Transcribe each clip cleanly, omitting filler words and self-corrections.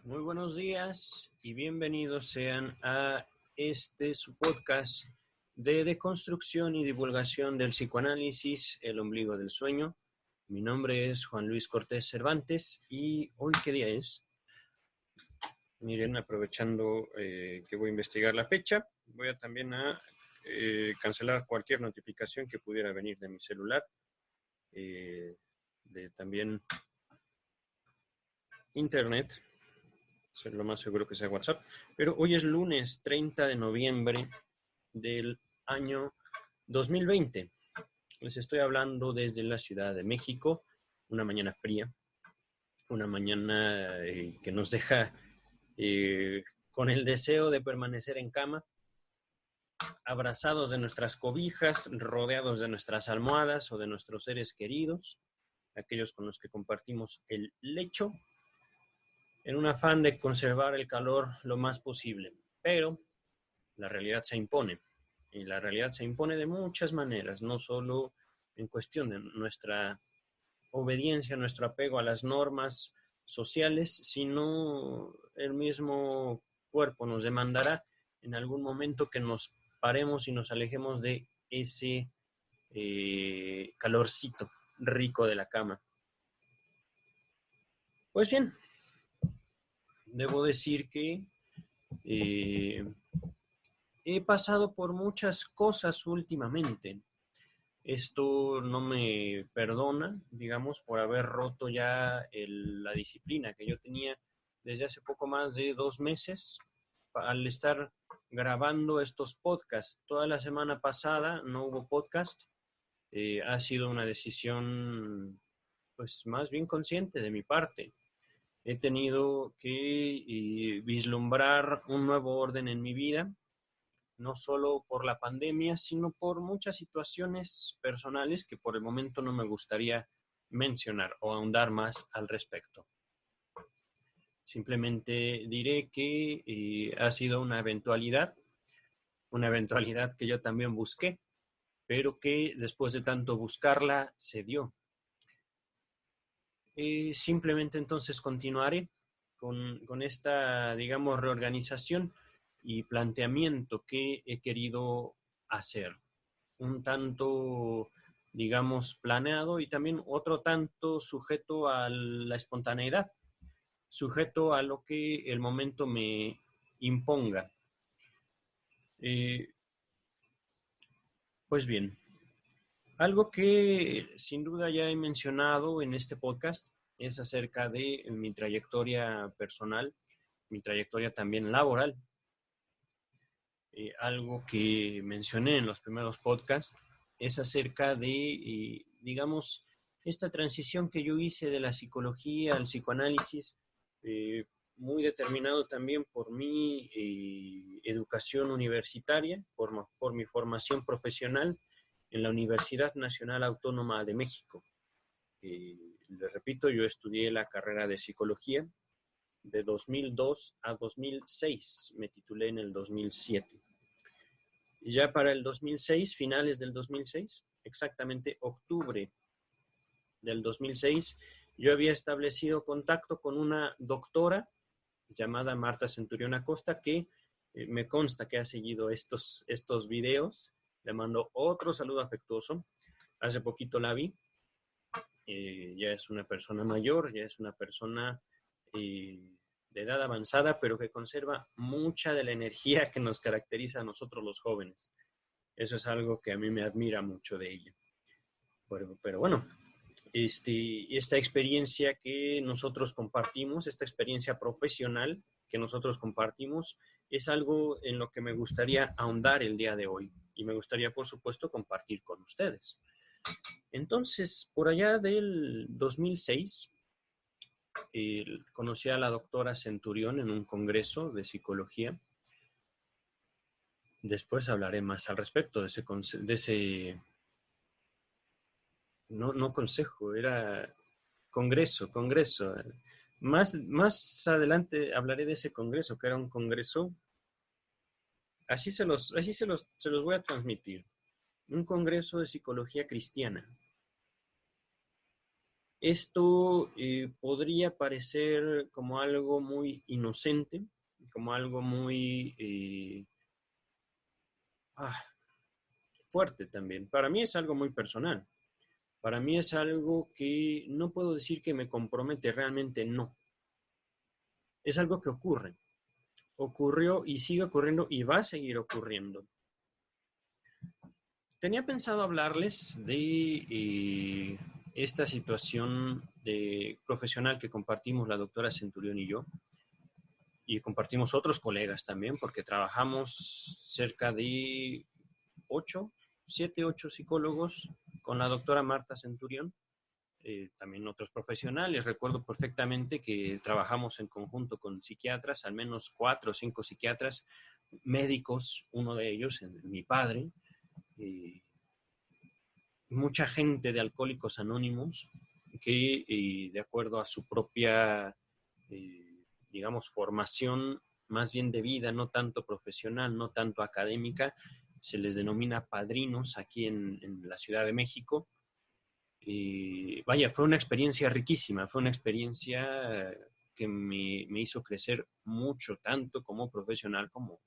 Muy buenos días y bienvenidos sean a su podcast de deconstrucción y divulgación del psicoanálisis, el ombligo del sueño. Mi nombre es Juan Luis Cortés Cervantes y hoy, ¿qué día es? Miren, aprovechando que voy a investigar la fecha, voy a también cancelar cualquier notificación que pudiera venir de mi celular, de también internet. Lo más seguro que sea WhatsApp, pero hoy es lunes 30 de noviembre del año 2020. Les estoy hablando desde la Ciudad de México, una mañana fría, una mañana que nos deja con el deseo de permanecer en cama, abrazados de nuestras cobijas, rodeados de nuestras almohadas o de nuestros seres queridos, aquellos con los que compartimos el lecho, en un afán de conservar el calor lo más posible. Pero la realidad se impone. Y la realidad se impone de muchas maneras, no solo en cuestión de nuestra obediencia, nuestro apego a las normas sociales, sino el mismo cuerpo nos demandará en algún momento que nos paremos y nos alejemos de ese calorcito rico de la cama. Pues bien, debo decir que he pasado por muchas cosas últimamente. Esto no me perdona, digamos, por haber roto ya la disciplina que yo tenía desde hace poco más de 2 meses al estar grabando estos podcasts. Toda la semana pasada no hubo podcast. Ha sido una decisión, pues, más bien consciente de mi parte. He tenido que vislumbrar un nuevo orden en mi vida, no solo por la pandemia, sino por muchas situaciones personales que por el momento no me gustaría mencionar o ahondar más al respecto. Simplemente diré que ha sido una eventualidad que yo también busqué, pero que después de tanto buscarla se dio. Simplemente entonces continuaré con esta, digamos, reorganización y planteamiento que he querido hacer. Un tanto, digamos, planeado y también otro tanto sujeto a la espontaneidad, sujeto a lo que el momento me imponga. Pues bien, algo que sin duda ya he mencionado en este podcast es acerca de mi trayectoria personal, mi trayectoria también laboral. Algo que mencioné en los primeros podcasts es acerca de, digamos, esta transición que yo hice de la psicología al psicoanálisis, muy determinado también por mi educación universitaria, por mi formación profesional en la Universidad Nacional Autónoma de México. Les repito, yo estudié la carrera de psicología de 2002 a 2006, me titulé en el 2007. Y ya para el 2006, finales del 2006, exactamente octubre del 2006, yo había establecido contacto con una doctora llamada Marta Centurión Acosta, que me consta que ha seguido estos videos. Le mando otro saludo afectuoso. Hace poquito la vi. Ya es una persona mayor, ya es una persona de edad avanzada, pero que conserva mucha de la energía que nos caracteriza a nosotros los jóvenes. Eso es algo que a mí me admira mucho de ella. Pero bueno, esta experiencia que nosotros compartimos, esta experiencia profesional que nosotros compartimos, es algo en lo que me gustaría ahondar el día de hoy y me gustaría, por supuesto, compartir con ustedes. Entonces, por allá del 2006, conocí a la doctora Centurión en un congreso de psicología. Después hablaré más al respecto de ese no consejo, era congreso. Más adelante hablaré de ese congreso, que era un congreso, se los voy a transmitir. Un congreso de psicología cristiana. Esto podría parecer como algo muy inocente, como algo muy fuerte también. Para mí es algo muy personal. Para mí es algo que no puedo decir que me compromete, realmente no. Es algo que ocurre. Ocurrió y sigue ocurriendo y va a seguir ocurriendo. Tenía pensado hablarles de esta situación de profesional que compartimos la doctora Centurión y yo, y compartimos otros colegas también, porque trabajamos cerca de 8, 7, 8 psicólogos con la doctora Marta Centurión, también otros profesionales. Recuerdo perfectamente que trabajamos en conjunto con psiquiatras, al menos 4 o 5 psiquiatras, médicos, uno de ellos, mi padre, eh, mucha gente de Alcohólicos Anónimos que, de acuerdo a su propia, digamos, formación, más bien de vida, no tanto profesional, no tanto académica, se les denomina padrinos aquí en la Ciudad de México. Vaya, fue una experiencia riquísima, fue una experiencia que me hizo crecer mucho, tanto como profesional como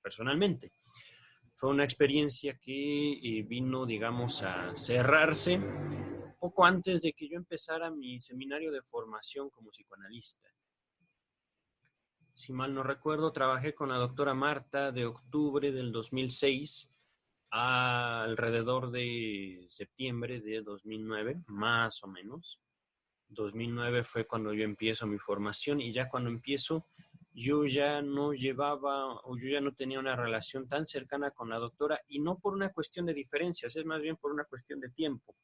personalmente. Fue una experiencia que vino, digamos, a cerrarse poco antes de que yo empezara mi seminario de formación como psicoanalista. Si mal no recuerdo, trabajé con la doctora Marta de octubre del 2006 a alrededor de septiembre de 2009, más o menos. 2009 fue cuando yo empiezo mi formación, y ya cuando empiezo yo ya no llevaba, o yo ya no tenía una relación tan cercana con la doctora, y no por una cuestión de diferencias, es más bien por una cuestión de tiempo,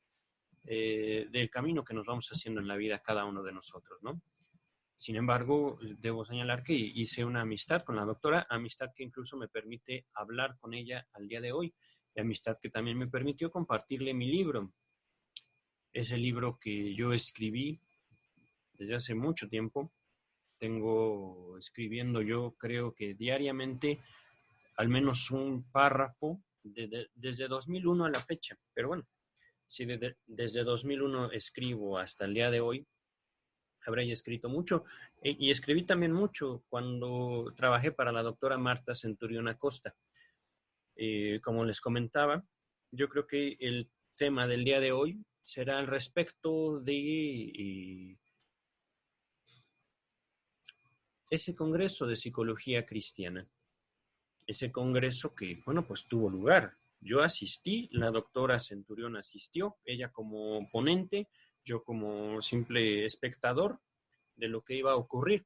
del camino que nos vamos haciendo en la vida cada uno de nosotros, ¿no? Sin embargo, debo señalar que hice una amistad con la doctora, amistad que incluso me permite hablar con ella al día de hoy, y amistad que también me permitió compartirle mi libro. Ese libro que yo escribí desde hace mucho tiempo. Tengo escribiendo, yo creo que diariamente, al menos un párrafo desde 2001 a la fecha. Pero bueno, si desde 2001 escribo hasta el día de hoy, habré escrito mucho. Y escribí también mucho cuando trabajé para la doctora Marta Centurión Acosta. Como les comentaba, yo creo que el tema del día de hoy será al respecto de ese Congreso de Psicología Cristiana. Ese congreso que, bueno, pues tuvo lugar. Yo asistí, la doctora Centurión asistió, ella como ponente, yo como simple espectador de lo que iba a ocurrir.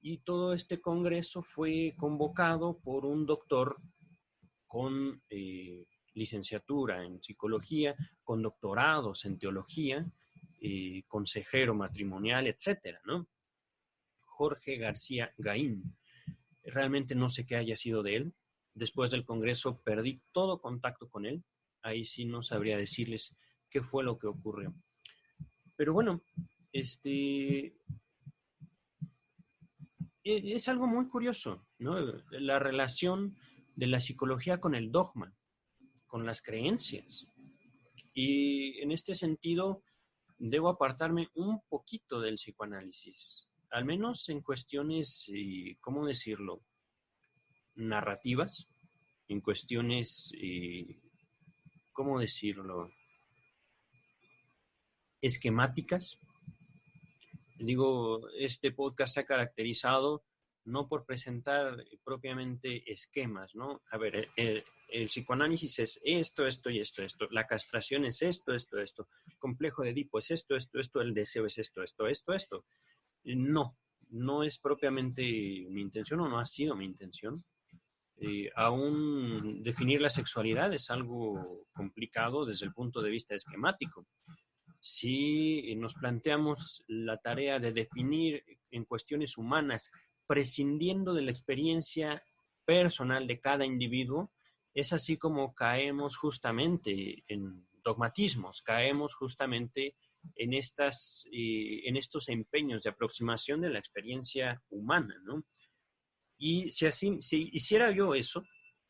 Y todo este congreso fue convocado por un doctor con licenciatura en psicología, con doctorados en teología, consejero matrimonial, etcétera, ¿no? Jorge García Gaín. Realmente no sé qué haya sido de él. Después del Congreso perdí todo contacto con él. Ahí sí no sabría decirles qué fue lo que ocurrió. Pero bueno, es algo muy curioso, ¿no? La relación de la psicología con el dogma, con las creencias. Y en este sentido, debo apartarme un poquito del psicoanálisis, al menos en cuestiones, ¿cómo decirlo?, narrativas, en cuestiones, ¿cómo decirlo?, esquemáticas. Digo, este podcast se ha caracterizado no por presentar propiamente esquemas, ¿no? A ver, el psicoanálisis es esto, esto y esto, esto. La castración es esto, esto, esto. Complejo de Edipo es esto, esto, esto. El deseo es esto, esto, esto, esto. No, no es propiamente mi intención, o no ha sido mi intención. Aún definir la sexualidad es algo complicado desde el punto de vista esquemático. Si nos planteamos la tarea de definir en cuestiones humanas, prescindiendo de la experiencia personal de cada individuo, es así como caemos justamente en dogmatismos, caemos justamente en estos empeños de aproximación de la experiencia humana, ¿no? Y si hiciera yo eso,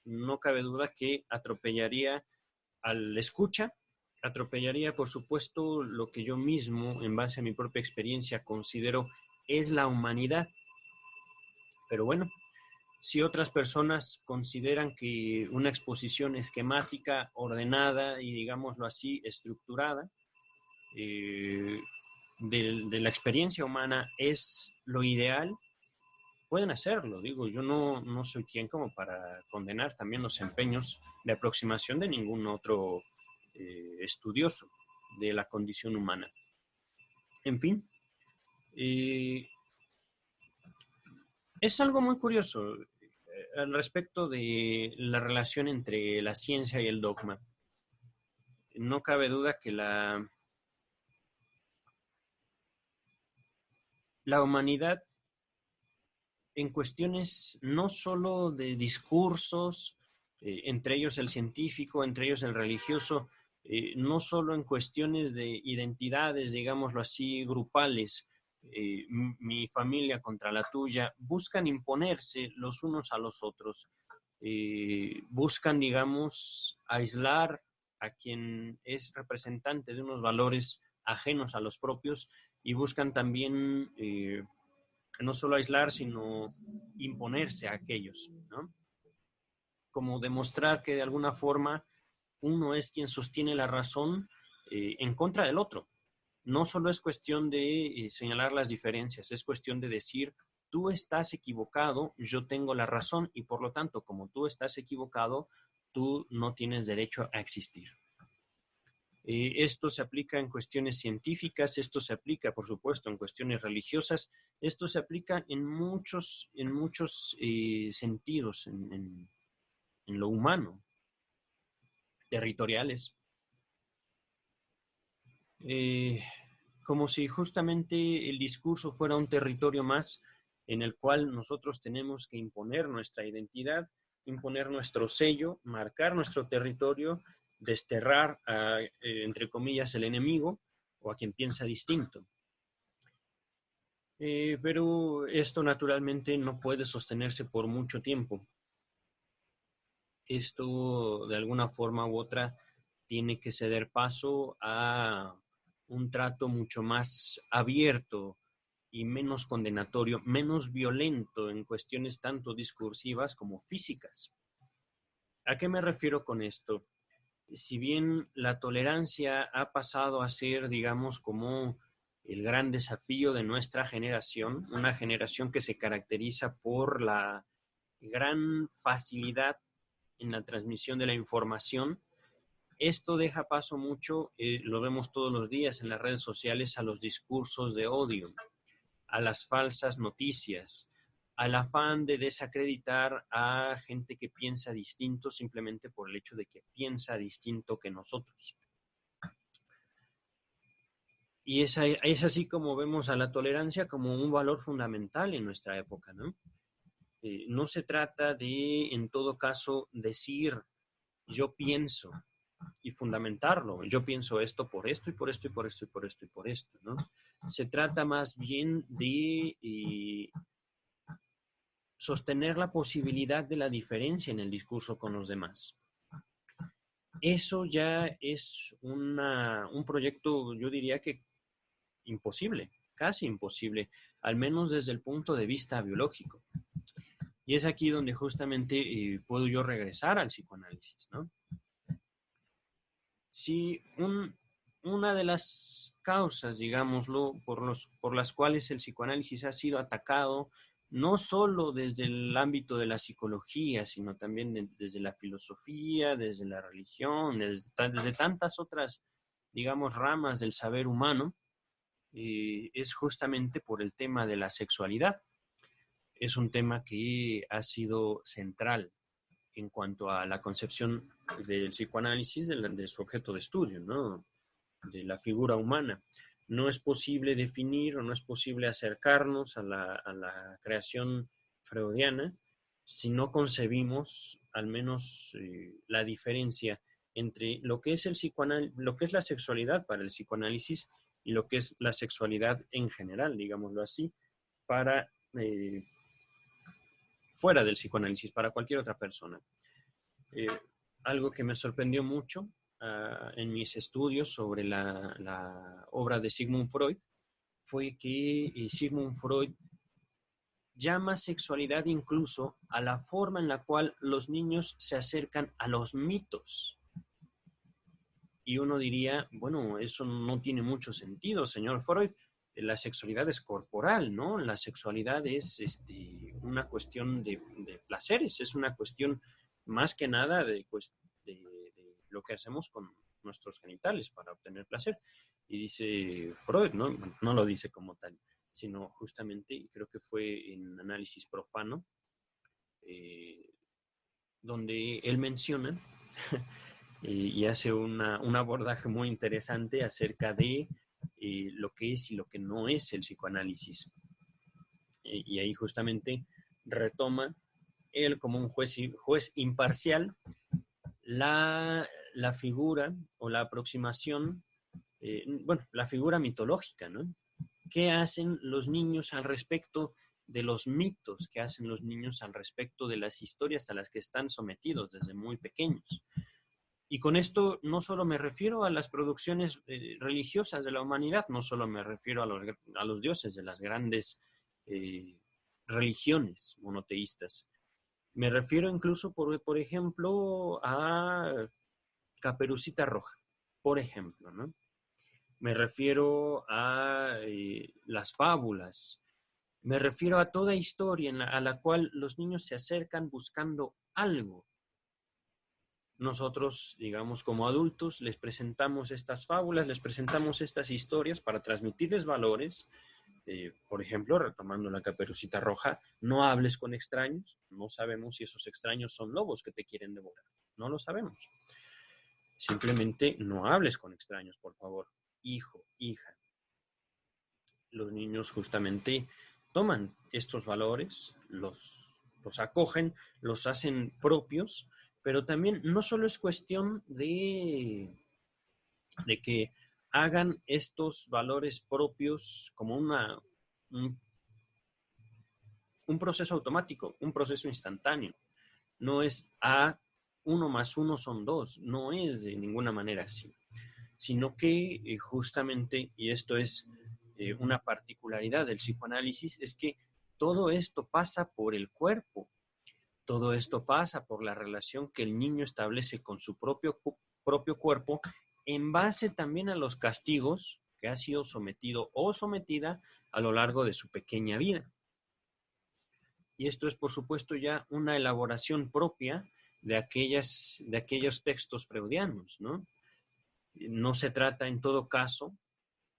no cabe duda que atropellaría al escucha, atropellaría, por supuesto, lo que yo mismo, en base a mi propia experiencia, considero es la humanidad. Pero bueno, si otras personas consideran que una exposición esquemática, ordenada y, digámoslo así, estructurada eh, de la experiencia humana es lo ideal, pueden hacerlo. Digo, yo no soy quien como para condenar también los empeños de aproximación de ningún otro estudioso de la condición humana. En fin, eh, es algo muy curioso al respecto de la relación entre la ciencia y el dogma. No cabe duda que la humanidad en cuestiones no solo de discursos, entre ellos el científico, entre ellos el religioso, no solo en cuestiones de identidades, digámoslo así, grupales, mi familia contra la tuya, buscan imponerse los unos a los otros, buscan, digamos, aislar a quien es representante de unos valores ajenos a los propios y buscan también no solo aislar, sino imponerse a aquellos, ¿no? Como demostrar que de alguna forma uno es quien sostiene la razón en contra del otro. No solo es cuestión de señalar las diferencias, es cuestión de decir, tú estás equivocado, yo tengo la razón y por lo tanto, como tú estás equivocado, tú no tienes derecho a existir. Esto se aplica en cuestiones científicas, esto se aplica, por supuesto, en cuestiones religiosas, esto se aplica en muchos sentidos, en lo humano, territoriales. Eh, Como si justamente el discurso fuera un territorio más en el cual nosotros tenemos que imponer nuestra identidad, imponer nuestro sello, marcar nuestro territorio, desterrar a, entre comillas, el enemigo o a quien piensa distinto. Pero esto naturalmente no puede sostenerse por mucho tiempo. Esto de alguna forma u otra tiene que ceder paso a un trato mucho más abierto y menos condenatorio, menos violento en cuestiones tanto discursivas como físicas. ¿A qué me refiero con esto? Si bien la tolerancia ha pasado a ser, digamos, como el gran desafío de nuestra generación, una generación que se caracteriza por la gran facilidad en la transmisión de la información, esto deja paso mucho, lo vemos todos los días en las redes sociales, a los discursos de odio, a las falsas noticias, al afán de desacreditar a gente que piensa distinto simplemente por el hecho de que piensa distinto que nosotros. Y es así como vemos a la tolerancia como un valor fundamental en nuestra época, ¿no? No se trata de, en todo caso, decir yo pienso y fundamentarlo. Yo pienso esto por esto y por esto y por esto y por esto y por esto, ¿no? Se trata más bien de sostener la posibilidad de la diferencia en el discurso con los demás. Eso ya es un proyecto, yo diría que imposible, casi imposible, al menos desde el punto de vista biológico. Y es aquí donde justamente puedo yo regresar al psicoanálisis, ¿no? Si una de las causas, digámoslo, por las cuales el psicoanálisis ha sido atacado, no solo desde el ámbito de la psicología, sino también desde la filosofía, desde la religión, desde tantas otras, digamos, ramas del saber humano, es justamente por el tema de la sexualidad. Es un tema que ha sido central en cuanto a la concepción del psicoanálisis de su objeto de estudio, ¿no? De la figura humana. No es posible definir o no es posible acercarnos a la creación freudiana si no concebimos al menos la diferencia entre lo que es lo que es la sexualidad para el psicoanálisis y lo que es la sexualidad en general, digámoslo así, para fuera del psicoanálisis, para cualquier otra persona. Eh, Algo que me sorprendió mucho en mis estudios sobre la obra de Sigmund Freud fue que Sigmund Freud llama sexualidad incluso a la forma en la cual los niños se acercan a los mitos. Y uno diría, bueno, eso no tiene mucho sentido, señor Freud. La sexualidad es corporal, ¿no? La sexualidad es una cuestión de placeres, es una cuestión más que nada de lo que hacemos con nuestros genitales para obtener placer. Y dice Freud, ¿no? No lo dice como tal, sino justamente, creo que fue en Análisis Profano, donde él menciona y hace un abordaje muy interesante acerca de lo que es y lo que no es el psicoanálisis. Y ahí justamente retoma él como un juez imparcial la figura o la aproximación, la figura mitológica, ¿no? ¿Qué hacen los niños al respecto de los mitos? ¿Qué hacen los niños al respecto de las historias a las que están sometidos desde muy pequeños? Y con esto no solo me refiero a las producciones religiosas de la humanidad, no solo me refiero a los dioses de las grandes religiones monoteístas. Me refiero incluso, por ejemplo, a Caperucita Roja, por ejemplo, ¿no? Me refiero a las fábulas. Me refiero a toda historia a la cual los niños se acercan buscando algo. Nosotros, digamos, como adultos, les presentamos estas fábulas, les presentamos estas historias para transmitirles valores. Por ejemplo, retomando la Caperucita Roja, no hables con extraños. No sabemos si esos extraños son lobos que te quieren devorar. No lo sabemos. Simplemente no hables con extraños, por favor. Hijo, hija. Los niños justamente toman estos valores, los acogen, los hacen propios, pero también no solo es cuestión de que hagan estos valores propios como un proceso automático, un proceso instantáneo. No es A, 1 más 1 son 2, no es de ninguna manera así, sino que justamente, y esto es una particularidad del psicoanálisis, es que todo esto pasa por el cuerpo, todo esto pasa por la relación que el niño establece con su propio cuerpo en base también a los castigos que ha sido sometido o sometida a lo largo de su pequeña vida. Y esto es, por supuesto, ya una elaboración propia de aquellos textos freudianos, ¿no? No se trata en todo caso,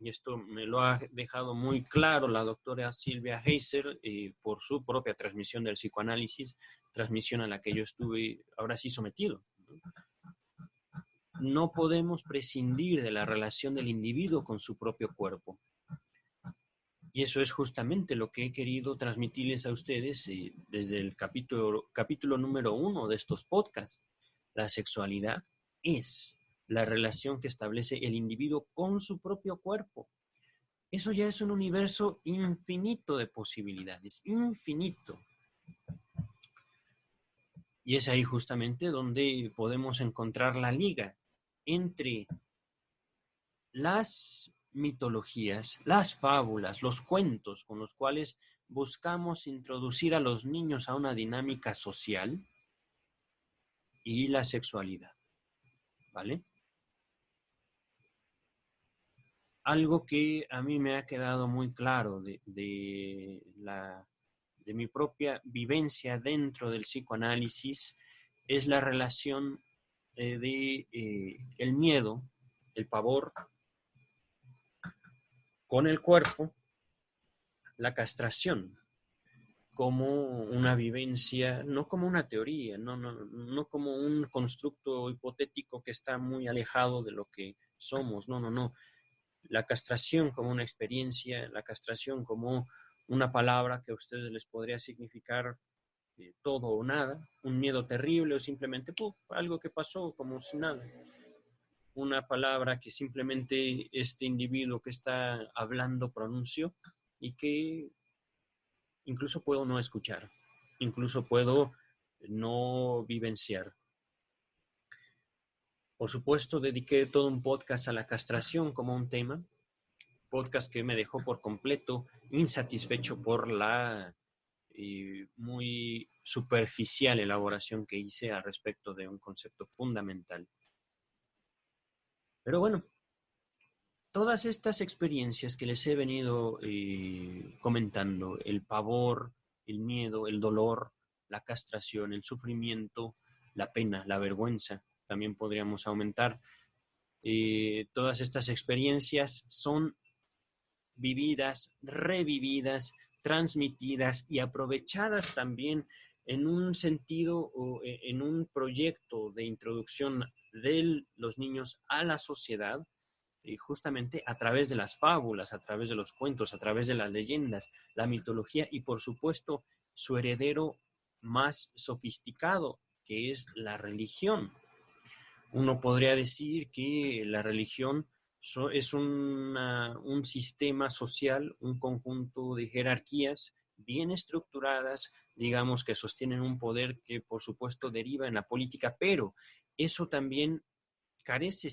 y esto me lo ha dejado muy claro la doctora Silvia Heiser por su propia transmisión del psicoanálisis, transmisión a la que yo estuve ahora sí sometido. No podemos prescindir de la relación del individuo con su propio cuerpo. Y eso es justamente lo que he querido transmitirles a ustedes desde el capítulo número 1 de estos podcasts. La sexualidad es la relación que establece el individuo con su propio cuerpo. Eso ya es un universo infinito de posibilidades, infinito. Y es ahí justamente donde podemos encontrar la liga entre las mitologías, las fábulas, los cuentos con los cuales buscamos introducir a los niños a una dinámica social y la sexualidad, ¿vale? Algo que a mí me ha quedado muy claro de mi propia vivencia dentro del psicoanálisis es la relación el miedo, el pavor con el cuerpo, la castración como una vivencia, no como una teoría, no como un constructo hipotético que está muy alejado de lo que somos, no. La castración como una experiencia, la castración como una palabra que a ustedes les podría significar todo o nada, un miedo terrible o simplemente algo que pasó como si nada. Una palabra que simplemente este individuo que está hablando pronunció y que incluso puedo no escuchar, incluso puedo no vivenciar. Por supuesto, dediqué todo un podcast a la castración como un tema, podcast que me dejó por completo insatisfecho por la muy superficial elaboración que hice al respecto de un concepto fundamental. Pero bueno, todas estas experiencias que les he venido comentando, el pavor, el miedo, el dolor, la castración, el sufrimiento, la pena, la vergüenza, también podríamos aumentar. Todas estas experiencias son vividas, revividas, transmitidas y aprovechadas también en un sentido o en un proyecto de introducción de los niños a la sociedad, justamente a través de las fábulas, a través de los cuentos, a través de las leyendas, la mitología y por supuesto su heredero más sofisticado, que es la religión. Uno podría decir que la religión es un sistema social, un conjunto de jerarquías bien estructuradas, digamos, que sostienen un poder que por supuesto deriva en la política, pero eso también carece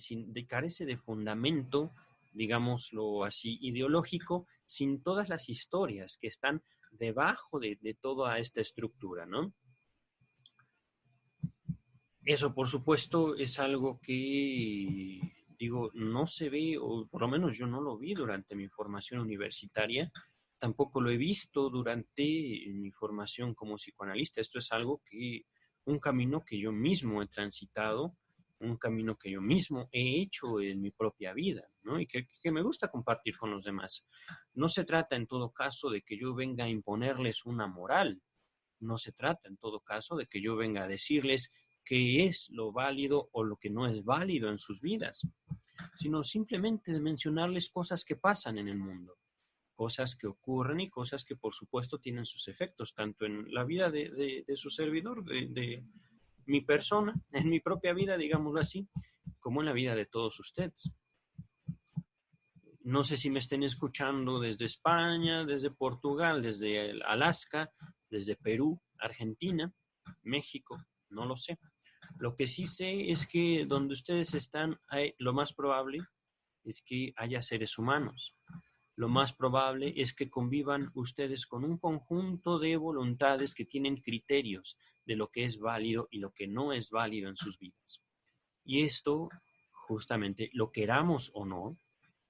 de fundamento, digámoslo así, ideológico, sin todas las historias que están debajo de toda esta estructura, ¿no? Eso, por supuesto, es algo que, digo, no se ve, o por lo menos yo no lo vi durante mi formación universitaria, tampoco lo he visto durante mi formación como psicoanalista. Esto es algo que, un camino que yo mismo he transitado, un camino que yo mismo he hecho en mi propia vida, ¿no? Y que me gusta compartir con los demás. No se trata en todo caso de que yo venga a imponerles una moral, no se trata en todo caso de que yo venga a decirles qué es lo válido o lo que no es válido en sus vidas, sino simplemente de mencionarles cosas que pasan en el mundo, cosas que ocurren y cosas que por supuesto tienen sus efectos, tanto en la vida de su servidor, de mi persona, en mi propia vida, digámoslo así, como en la vida de todos ustedes. No sé si me estén escuchando desde España, desde Portugal, desde Alaska, desde Perú, Argentina, México, no lo sé. Lo que sí sé es que donde ustedes están, lo más probable es que haya seres humanos. Lo más probable es que convivan ustedes con un conjunto de voluntades que tienen criterios de lo que es válido y lo que no es válido en sus vidas. Y esto, justamente, lo queramos o no,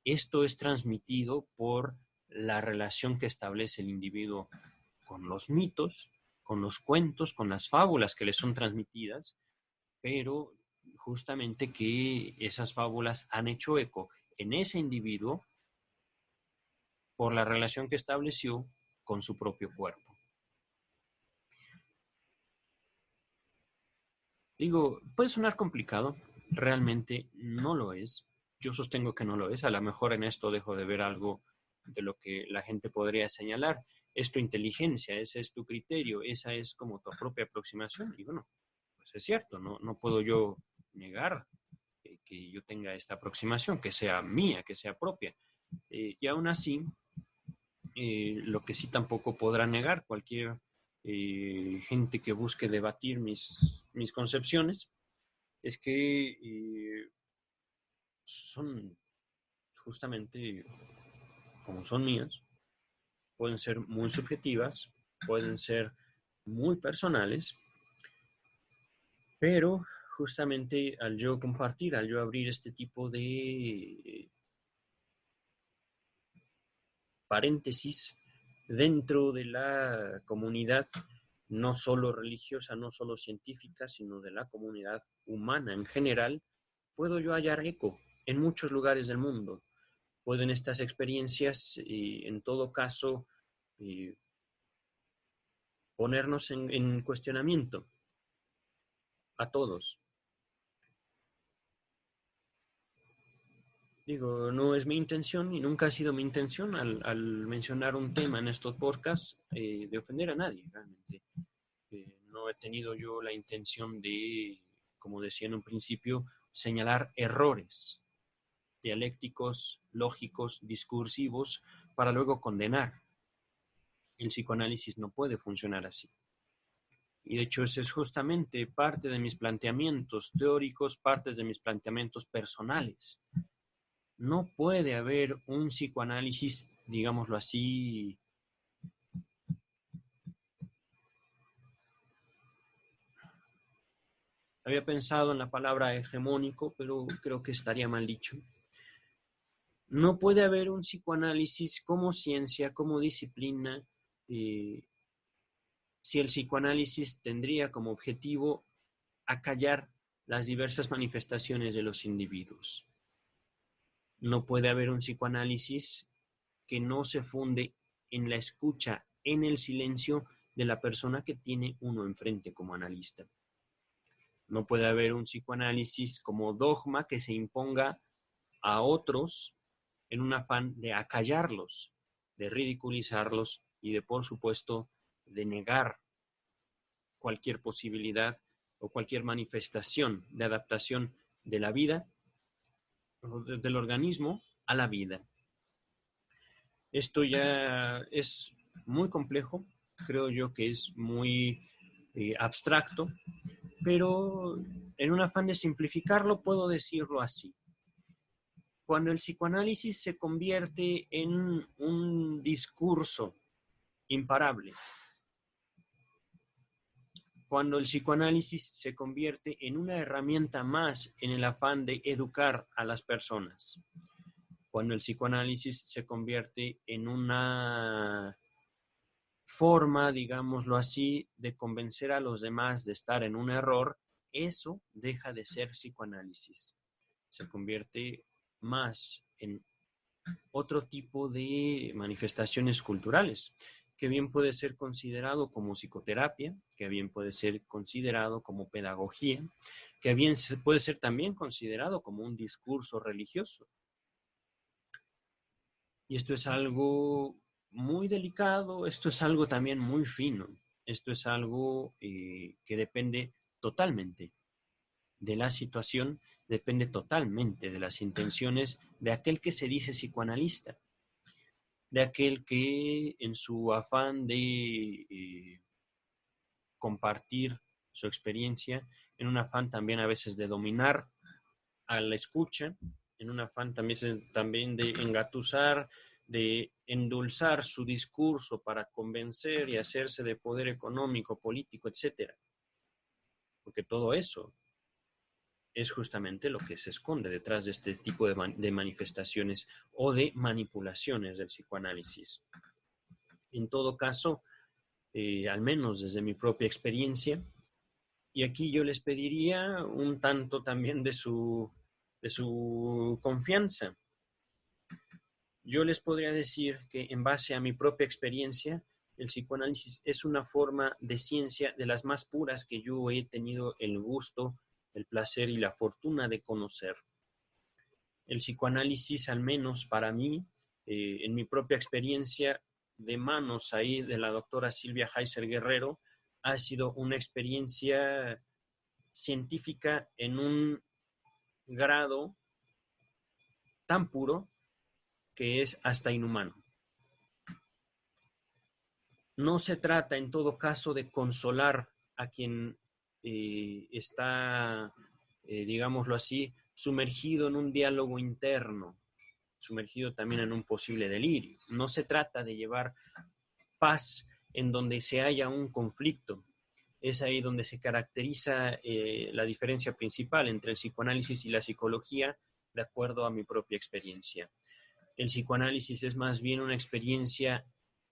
esto es transmitido por la relación que establece el individuo con los mitos, con los cuentos, con las fábulas que les son transmitidas, pero justamente que esas fábulas han hecho eco en ese individuo por la relación que estableció con su propio cuerpo. Digo, puede sonar complicado, realmente no lo es. Yo sostengo que no lo es. A lo mejor en esto dejo de ver algo de lo que la gente podría señalar. Es tu inteligencia, ese es tu criterio, esa es como tu propia aproximación. Y bueno, pues es cierto, no puedo yo negar que yo tenga esta aproximación, que sea mía, que sea propia. Y aún así, lo que sí tampoco podrá negar cualquier gente que busque debatir mis concepciones es que son justamente como son mías, pueden ser muy subjetivas, pueden ser muy personales, pero justamente al yo compartir, al yo abrir este tipo de paréntesis dentro de la comunidad, no solo religiosa, no solo científica, sino de la comunidad humana en general, puedo yo hallar eco en muchos lugares del mundo. Pueden estas experiencias, en todo caso, ponernos en cuestionamiento a todos. Digo, no es mi intención y nunca ha sido mi intención al mencionar un tema en estos podcasts de ofender a nadie, realmente. No he tenido yo la intención de, como decía en un principio, señalar errores dialécticos, lógicos, discursivos, para luego condenar. El psicoanálisis no puede funcionar así. Y de hecho ese es justamente parte de mis planteamientos teóricos, parte de mis planteamientos personales. No puede haber un psicoanálisis, digámoslo así, había pensado en la palabra hegemónico, pero creo que estaría mal dicho. No puede haber un psicoanálisis como ciencia, como disciplina, si el psicoanálisis tendría como objetivo acallar las diversas manifestaciones de los individuos. No puede haber un psicoanálisis que no se funde en la escucha, en el silencio de la persona que tiene uno enfrente como analista. No puede haber un psicoanálisis como dogma que se imponga a otros en un afán de acallarlos, de ridiculizarlos y de, por supuesto, de negar cualquier posibilidad o cualquier manifestación de adaptación de la vida, del organismo a la vida. Esto ya es muy complejo, creo yo que es muy abstracto, pero en un afán de simplificarlo puedo decirlo así. Cuando el psicoanálisis se convierte en un discurso imparable, cuando el psicoanálisis se convierte en una herramienta más en el afán de educar a las personas, cuando el psicoanálisis se convierte en una forma, digámoslo así, de convencer a los demás de estar en un error, eso deja de ser psicoanálisis. Se convierte más en otro tipo de manifestaciones culturales, que bien puede ser considerado como psicoterapia, que bien puede ser considerado como pedagogía, que bien puede ser también considerado como un discurso religioso. Y esto es algo muy delicado, esto es algo también muy fino, esto es algo que depende totalmente de la situación, depende totalmente de las intenciones de aquel que se dice psicoanalista, de aquel que en su afán de compartir su experiencia, en un afán también a veces de dominar a la escucha, en un afán también de engatusar, de endulzar su discurso para convencer y hacerse de poder económico, político, etcétera. Porque todo eso es justamente lo que se esconde detrás de este tipo de manifestaciones o de manipulaciones del psicoanálisis. En todo caso, al menos desde mi propia experiencia, y aquí yo les pediría un tanto también de su confianza. Yo les podría decir que en base a mi propia experiencia, el psicoanálisis es una forma de ciencia de las más puras que yo he tenido el gusto, el placer y la fortuna de conocer. El psicoanálisis, al menos para mí, en mi propia experiencia, de manos ahí de la doctora Silvia Heiser Guerrero, ha sido una experiencia científica en un grado tan puro que es hasta inhumano. No se trata, en todo caso, de consolar a quien está, digámoslo así, sumergido en un diálogo interno, sumergido también en un posible delirio. No se trata de llevar paz en donde se haya un conflicto. Es ahí donde se caracteriza la diferencia principal entre el psicoanálisis y la psicología, de acuerdo a mi propia experiencia. El psicoanálisis es más bien una experiencia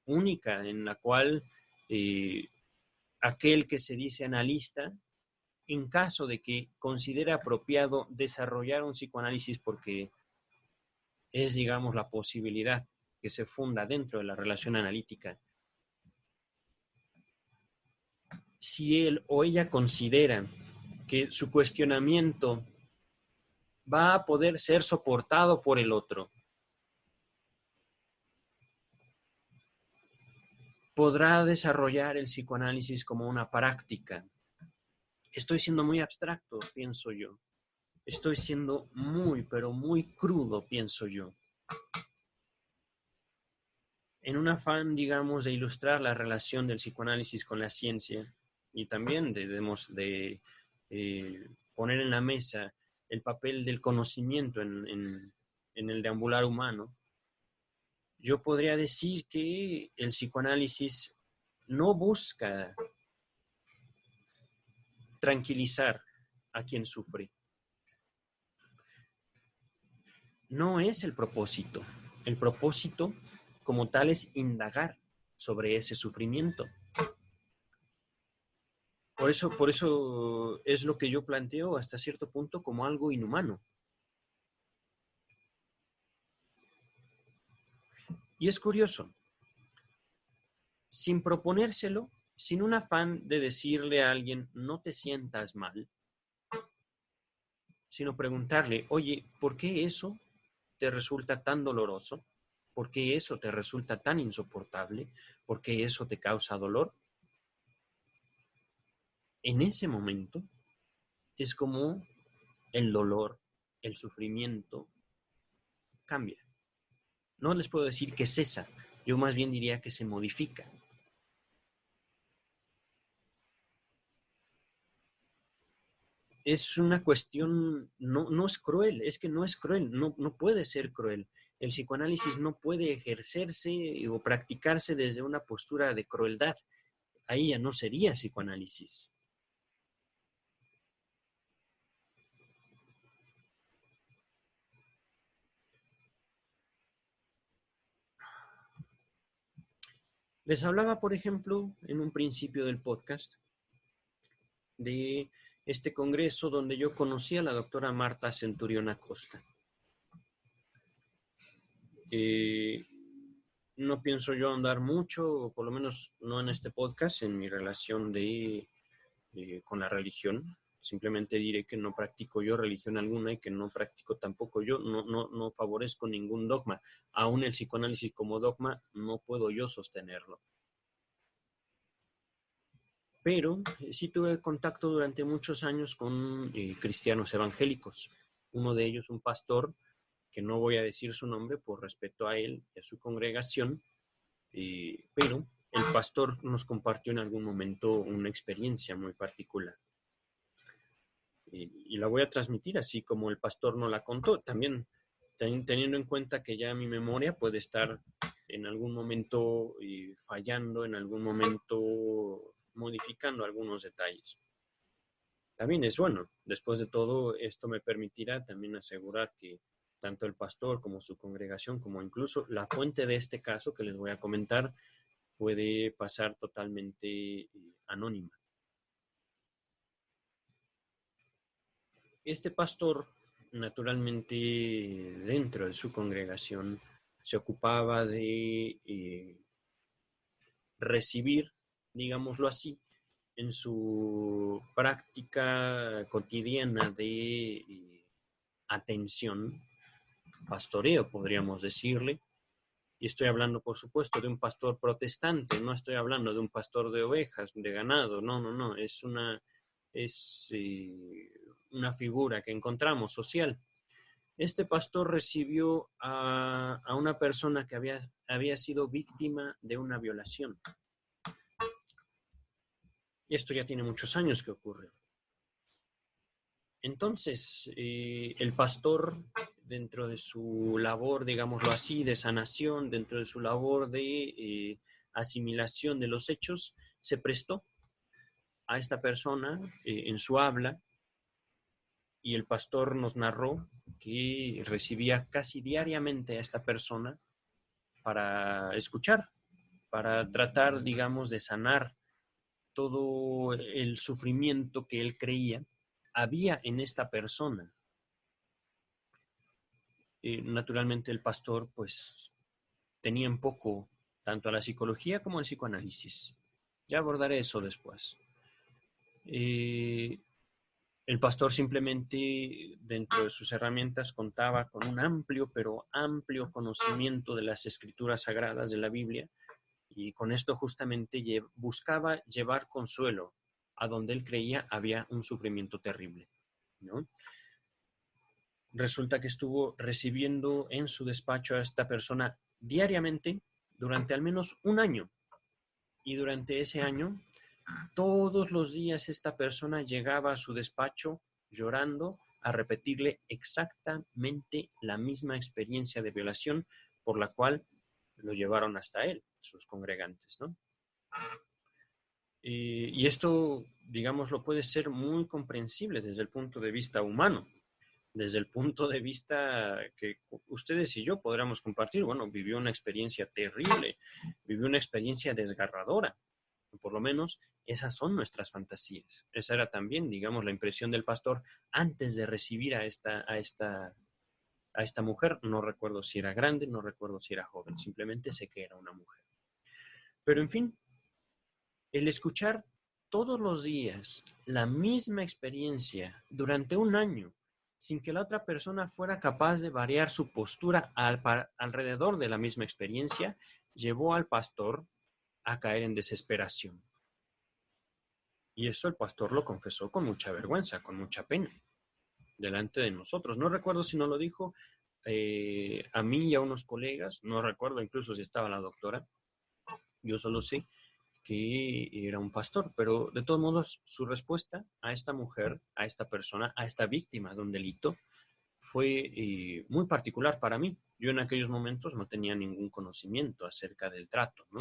única en la cual aquel que se dice analista, en caso de que considere apropiado desarrollar un psicoanálisis porque es, digamos, la posibilidad que se funda dentro de la relación analítica, si él o ella considera que su cuestionamiento va a poder ser soportado por el otro, podrá desarrollar el psicoanálisis como una práctica. Estoy siendo muy abstracto, pienso yo. Estoy siendo muy, pero muy crudo, pienso yo. En un afán, digamos, de ilustrar la relación del psicoanálisis con la ciencia, y también debemos de poner en la mesa el papel del conocimiento en el deambular humano, yo podría decir que el psicoanálisis no busca tranquilizar a quien sufre. No es el propósito. El propósito como tal es indagar sobre ese sufrimiento. Por eso es lo que yo planteo hasta cierto punto como algo inhumano. Y es curioso, sin proponérselo, sin un afán de decirle a alguien, no te sientas mal, sino preguntarle, oye, ¿por qué eso te resulta tan doloroso? ¿Por qué eso te resulta tan insoportable? ¿Por qué eso te causa dolor? En ese momento es como el dolor, el sufrimiento cambia. No les puedo decir que cesa, yo más bien diría que se modifica. Es una cuestión, no es cruel, es que no es cruel, no puede ser cruel. El psicoanálisis no puede ejercerse o practicarse desde una postura de crueldad. Ahí ya no sería psicoanálisis. Les hablaba, por ejemplo, en un principio del podcast, de este congreso donde yo conocí a la doctora Marta Centurión Acosta. No pienso yo andar mucho, o por lo menos no en este podcast, en mi relación con la religión. Simplemente diré que no practico yo religión alguna y que no practico tampoco yo, no favorezco ningún dogma. Aún el psicoanálisis como dogma no puedo yo sostenerlo. Pero sí tuve contacto durante muchos años con cristianos evangélicos. Uno de ellos, un pastor, que no voy a decir su nombre por respeto a él y a su congregación, pero el pastor nos compartió en algún momento una experiencia muy particular. Y la voy a transmitir así como el pastor nos la contó, también teniendo en cuenta que ya mi memoria puede estar en algún momento fallando, en algún momento modificando algunos detalles. También es bueno, después de todo, esto me permitirá también asegurar que tanto el pastor como su congregación, como incluso la fuente de este caso que les voy a comentar, puede pasar totalmente anónima. Este pastor, naturalmente, dentro de su congregación, se ocupaba de recibir, digámoslo así, en su práctica cotidiana de atención, pastoreo, podríamos decirle. Y estoy hablando, por supuesto, de un pastor protestante, no estoy hablando de un pastor de ovejas, de ganado, no, es una figura que encontramos social. Este pastor recibió a una persona que había sido víctima de una violación. Y esto ya tiene muchos años que ocurrió. Entonces, el pastor, dentro de su labor, digámoslo así, de sanación, dentro de su labor de asimilación de los hechos, se prestó a esta persona en su habla, y el pastor nos narró que recibía casi diariamente a esta persona para escuchar, para tratar, digamos, de sanar todo el sufrimiento que él creía había en esta persona. Naturalmente el pastor pues tenía en poco tanto a la psicología como al psicoanálisis. Ya abordaré eso después. El pastor simplemente dentro de sus herramientas contaba con un amplio, pero amplio conocimiento de las escrituras sagradas de la Biblia, y con esto justamente buscaba llevar consuelo a donde él creía había un sufrimiento terrible, ¿no? Resulta que estuvo recibiendo en su despacho a esta persona diariamente durante al menos un año. Y durante ese año Todos los días esta persona llegaba a su despacho llorando a repetirle exactamente la misma experiencia de violación por la cual lo llevaron hasta él, sus congregantes, ¿no? Y esto, digamos, lo puede ser muy comprensible desde el punto de vista humano, desde el punto de vista que ustedes y yo podríamos compartir. Bueno, vivió una experiencia terrible, vivió una experiencia desgarradora. Por lo menos esas son nuestras fantasías. Esa era también, digamos, la impresión del pastor antes de recibir a esta mujer. No recuerdo si era grande, no recuerdo si era joven, simplemente sé que era una mujer. Pero en fin, el escuchar todos los días la misma experiencia durante un año, sin que la otra persona fuera capaz de variar su postura alrededor de la misma experiencia, llevó al pastor a caer en desesperación. Y eso el pastor lo confesó con mucha vergüenza, con mucha pena, delante de nosotros. No recuerdo si no lo dijo a mí y a unos colegas, no recuerdo incluso si estaba la doctora, yo solo sé que era un pastor, pero de todos modos su respuesta a esta mujer, a esta persona, a esta víctima de un delito, fue muy particular para mí. Yo en aquellos momentos no tenía ningún conocimiento acerca del trato, ¿no?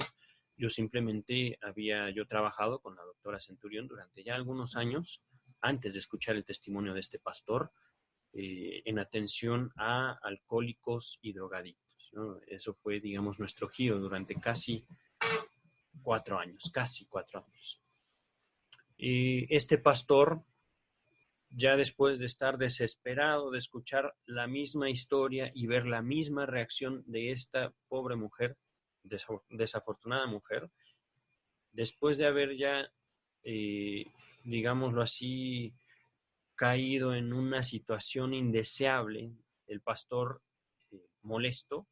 Yo simplemente había yo trabajado con la doctora Centurión durante ya algunos años, antes de escuchar el testimonio de este pastor, en atención a alcohólicos y drogadictos, ¿no? Eso fue, digamos, nuestro giro durante casi 4 años, casi 4 años. Y este pastor, ya después de estar desesperado de escuchar la misma historia y ver la misma reacción de esta pobre mujer, desafortunada mujer, después de haber ya, digámoslo así, caído en una situación indeseable, el pastor, molesto,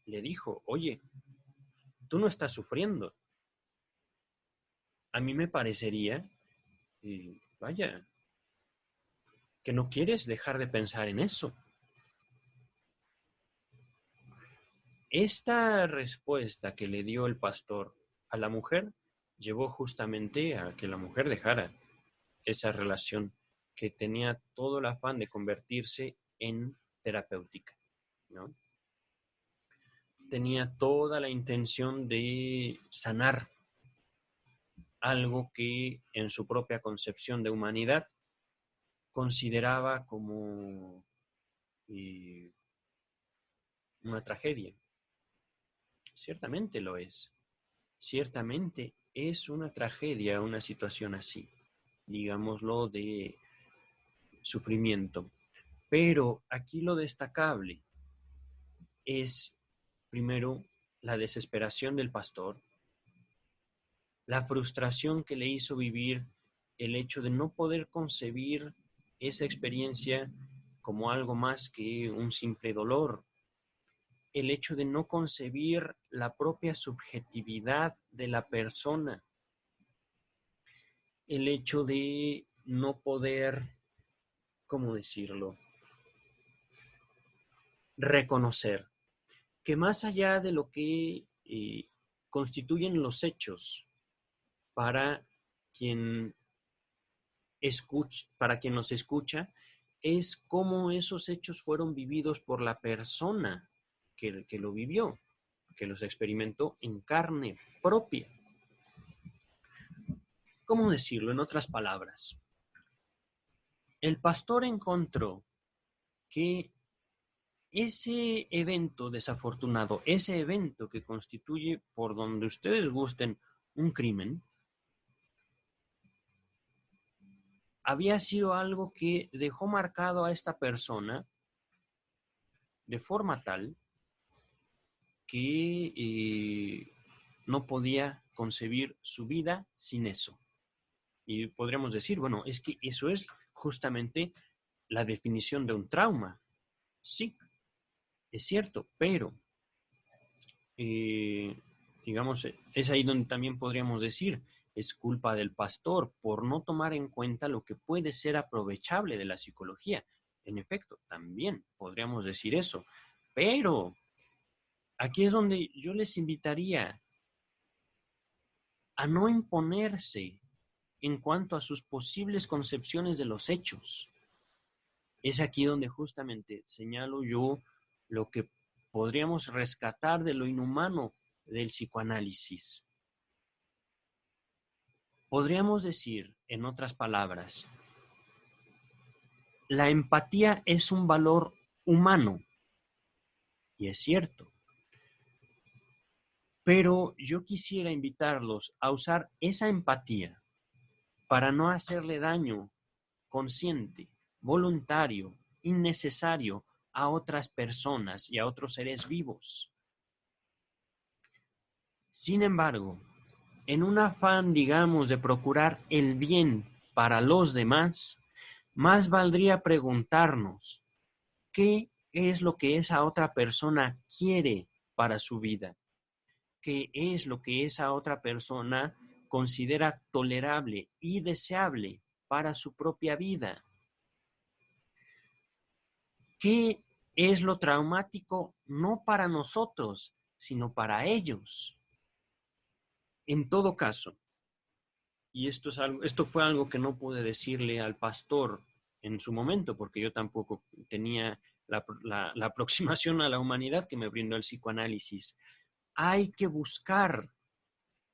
le dijo: oye, tú no estás sufriendo. A mí me parecería, vaya, que no quieres dejar de pensar en eso. Esta respuesta que le dio el pastor a la mujer llevó justamente a que la mujer dejara esa relación que tenía todo el afán de convertirse en terapéutica, ¿no? Tenía toda la intención de sanar algo que en su propia concepción de humanidad consideraba como una tragedia. Ciertamente lo es. Ciertamente es una tragedia una situación así, digámoslo, de sufrimiento. Pero aquí lo destacable es, primero, la desesperación del pastor, la frustración que le hizo vivir el hecho de no poder concebir esa experiencia como algo más que un simple dolor, el hecho de no concebir la propia subjetividad de la persona, el hecho de no poder, ¿cómo decirlo?, reconocer que más allá de lo que constituyen los hechos para quien para quien nos escucha, es cómo esos hechos fueron vividos por la persona que lo vivió, que los experimentó en carne propia. ¿Cómo decirlo en otras palabras? El pastor encontró que ese evento desafortunado, ese evento que constituye, por donde ustedes gusten, un crimen, había sido algo que dejó marcado a esta persona de forma tal que no podía concebir su vida sin eso. Y podríamos decir, bueno, es que eso es justamente la definición de un trauma. Sí, es cierto, pero digamos, es ahí donde también podríamos decir, es culpa del pastor por no tomar en cuenta lo que puede ser aprovechable de la psicología. En efecto, también podríamos decir eso, pero aquí es donde yo les invitaría a no imponerse en cuanto a sus posibles concepciones de los hechos. Es aquí donde justamente señalo yo lo que podríamos rescatar de lo inhumano del psicoanálisis. Podríamos decir, en otras palabras, la empatía es un valor humano, y es cierto. Pero yo quisiera invitarlos a usar esa empatía para no hacerle daño consciente, voluntario, innecesario a otras personas y a otros seres vivos. Sin embargo, en un afán, digamos, de procurar el bien para los demás, más valdría preguntarnos qué es lo que esa otra persona quiere para su vida, qué es lo que esa otra persona considera tolerable y deseable para su propia vida. ¿Qué es lo traumático no para nosotros, sino para ellos? En todo caso, y esto fue algo que no pude decirle al pastor en su momento, porque yo tampoco tenía la aproximación a la humanidad que me brindó el psicoanálisis. Hay que buscar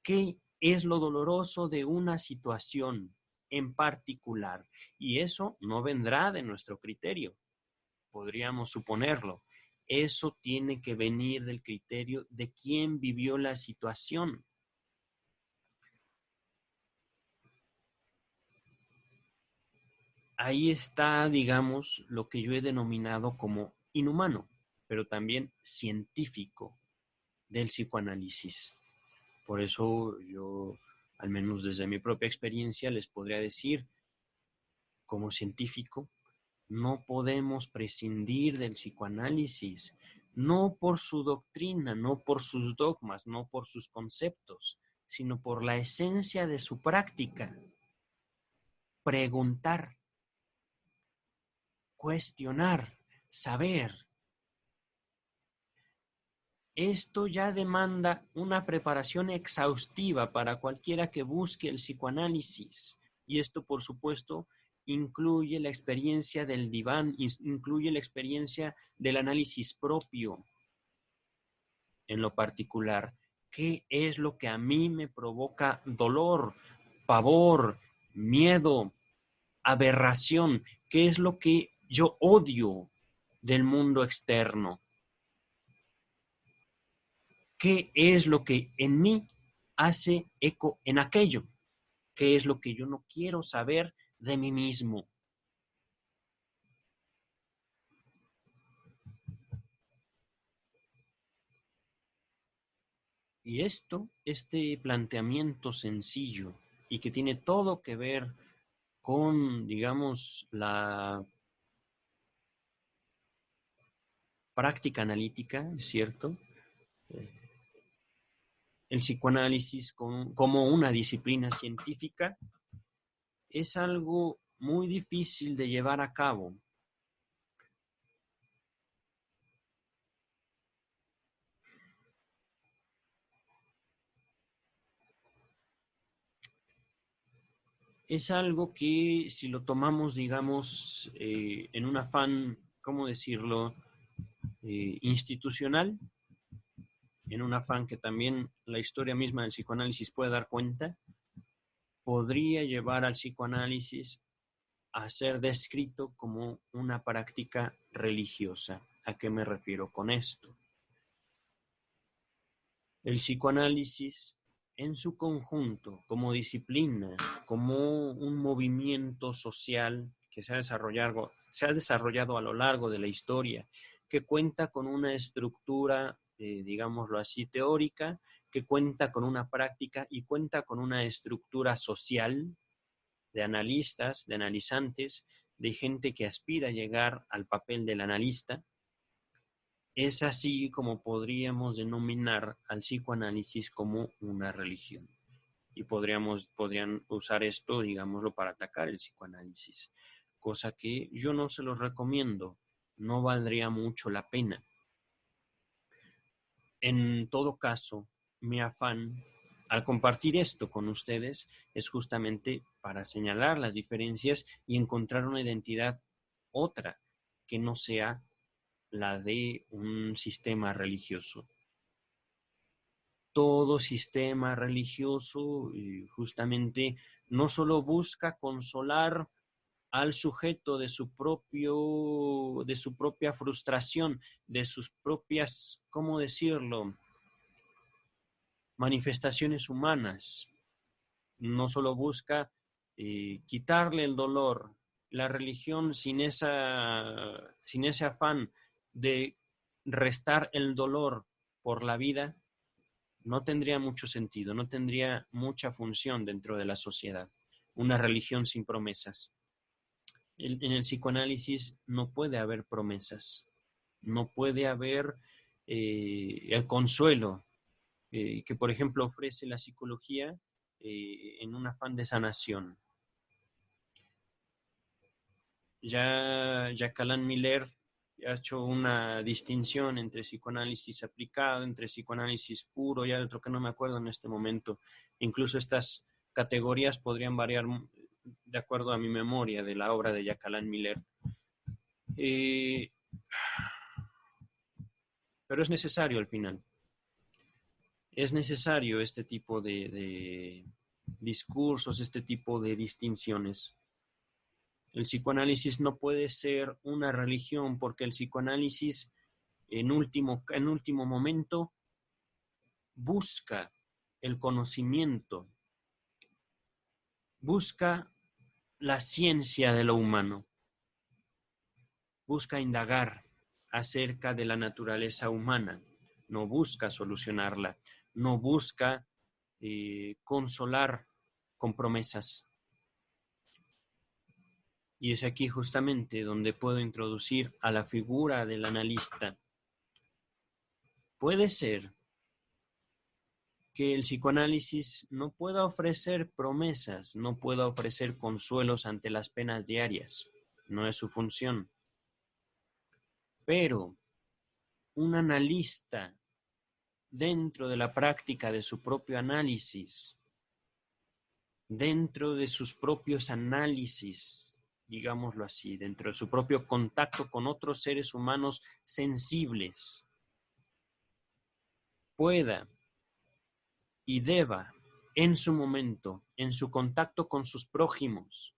qué es lo doloroso de una situación en particular, y eso no vendrá de nuestro criterio, podríamos suponerlo. Eso tiene que venir del criterio de quién vivió la situación. Ahí está, digamos, lo que yo he denominado como inhumano, pero también científico del psicoanálisis. Por eso yo, al menos desde mi propia experiencia, les podría decir, como científico, no podemos prescindir del psicoanálisis, no por su doctrina, no por sus dogmas, no por sus conceptos, sino por la esencia de su práctica. Preguntar, cuestionar, saber. Esto ya demanda una preparación exhaustiva para cualquiera que busque el psicoanálisis. Y esto, por supuesto, incluye la experiencia del diván, incluye la experiencia del análisis propio. En lo particular, ¿qué es lo que a mí me provoca dolor, pavor, miedo, aberración? ¿Qué es lo que yo odio del mundo externo? ¿Qué es lo que en mí hace eco en aquello? ¿Qué es lo que yo no quiero saber de mí mismo? Y este planteamiento sencillo y que tiene todo que ver con, digamos, la práctica analítica, ¿es cierto? El psicoanálisis como una disciplina científica es algo muy difícil de llevar a cabo. Es algo que si lo tomamos, digamos, en un afán, ¿cómo decirlo?, institucional, en un afán que también la historia misma del psicoanálisis puede dar cuenta, podría llevar al psicoanálisis a ser descrito como una práctica religiosa. ¿A qué me refiero con esto? El psicoanálisis en su conjunto, como disciplina, como un movimiento social que se ha desarrollado a lo largo de la historia, que cuenta con una estructura, digámoslo así, teórica, que cuenta con una práctica y cuenta con una estructura social de analistas, de analizantes, de gente que aspira a llegar al papel del analista. Es así como podríamos denominar al psicoanálisis como una religión. Y podrían usar esto, digámoslo, para atacar el psicoanálisis, cosa que yo no se los recomiendo, no valdría mucho la pena. En todo caso, mi afán al compartir esto con ustedes es justamente para señalar las diferencias y encontrar una identidad otra que no sea la de un sistema religioso. Todo sistema religioso justamente no solo busca consolar al sujeto de su propia frustración, de sus propias, ¿cómo decirlo?, manifestaciones humanas. No solo busca quitarle el dolor. La religión sin ese afán de restar el dolor por la vida no tendría mucho sentido, no tendría mucha función dentro de la sociedad. Una religión sin promesas. En el psicoanálisis no puede haber promesas, no puede haber el consuelo que, por ejemplo, ofrece la psicología en un afán de sanación. Ya Jacques Miller ha hecho una distinción entre psicoanálisis aplicado, entre psicoanálisis puro y otro que no me acuerdo en este momento. Incluso estas categorías podrían variar de acuerdo a mi memoria de la obra de Jacques Miller. Pero es necesario al final. Es necesario este tipo de discursos, este tipo de distinciones. El psicoanálisis no puede ser una religión porque el psicoanálisis en último momento busca el conocimiento, busca la ciencia de lo humano, busca indagar acerca de la naturaleza humana, no busca solucionarla, no busca consolar con promesas. Y es aquí justamente donde puedo introducir a la figura del analista. Puede ser que el psicoanálisis no pueda ofrecer promesas, no pueda ofrecer consuelos ante las penas diarias, no es su función. Pero un analista, dentro de la práctica de su propio análisis, dentro de sus propios análisis, digámoslo así, dentro de su propio contacto con otros seres humanos sensibles, pueda y deba, en su momento, en su contacto con sus prójimos,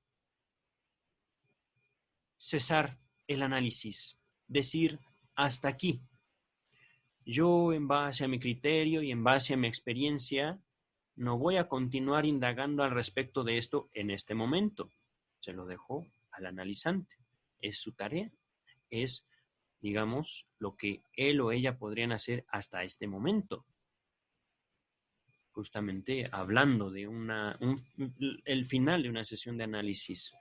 cesar el análisis, decir hasta aquí. Yo, en base a mi criterio y en base a mi experiencia, no voy a continuar indagando al respecto de esto en este momento. Se lo dejo al analizante. Es su tarea. Es, digamos, lo que él o ella podrían hacer hasta este momento. Justamente hablando de el final de una sesión de análisis.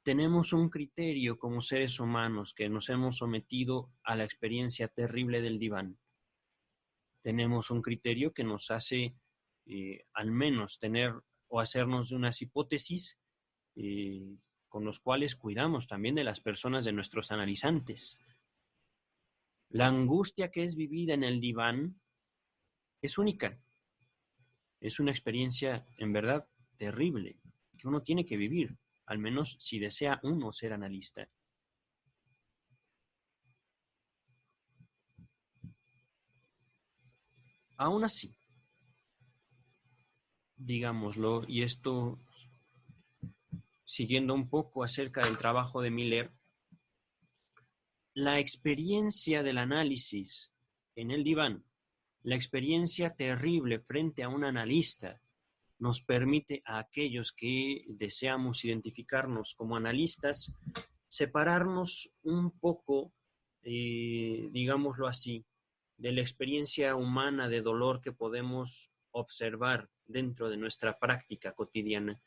Tenemos un criterio como seres humanos que nos hemos sometido a la experiencia terrible del diván. Tenemos un criterio que nos hace al menos tener o hacernos de unas hipótesis con los cuales cuidamos también de las personas de nuestros analizantes. La angustia que es vivida en el diván es única. Es una experiencia en verdad terrible que uno tiene que vivir, al menos si desea uno ser analista. Aún así, digámoslo, y esto siguiendo un poco acerca del trabajo de Miller, la experiencia del análisis en el diván, la experiencia terrible frente a un analista, nos permite a aquellos que deseamos identificarnos como analistas, separarnos un poco, digámoslo así, de la experiencia humana de dolor que podemos observar dentro de nuestra práctica cotidiana,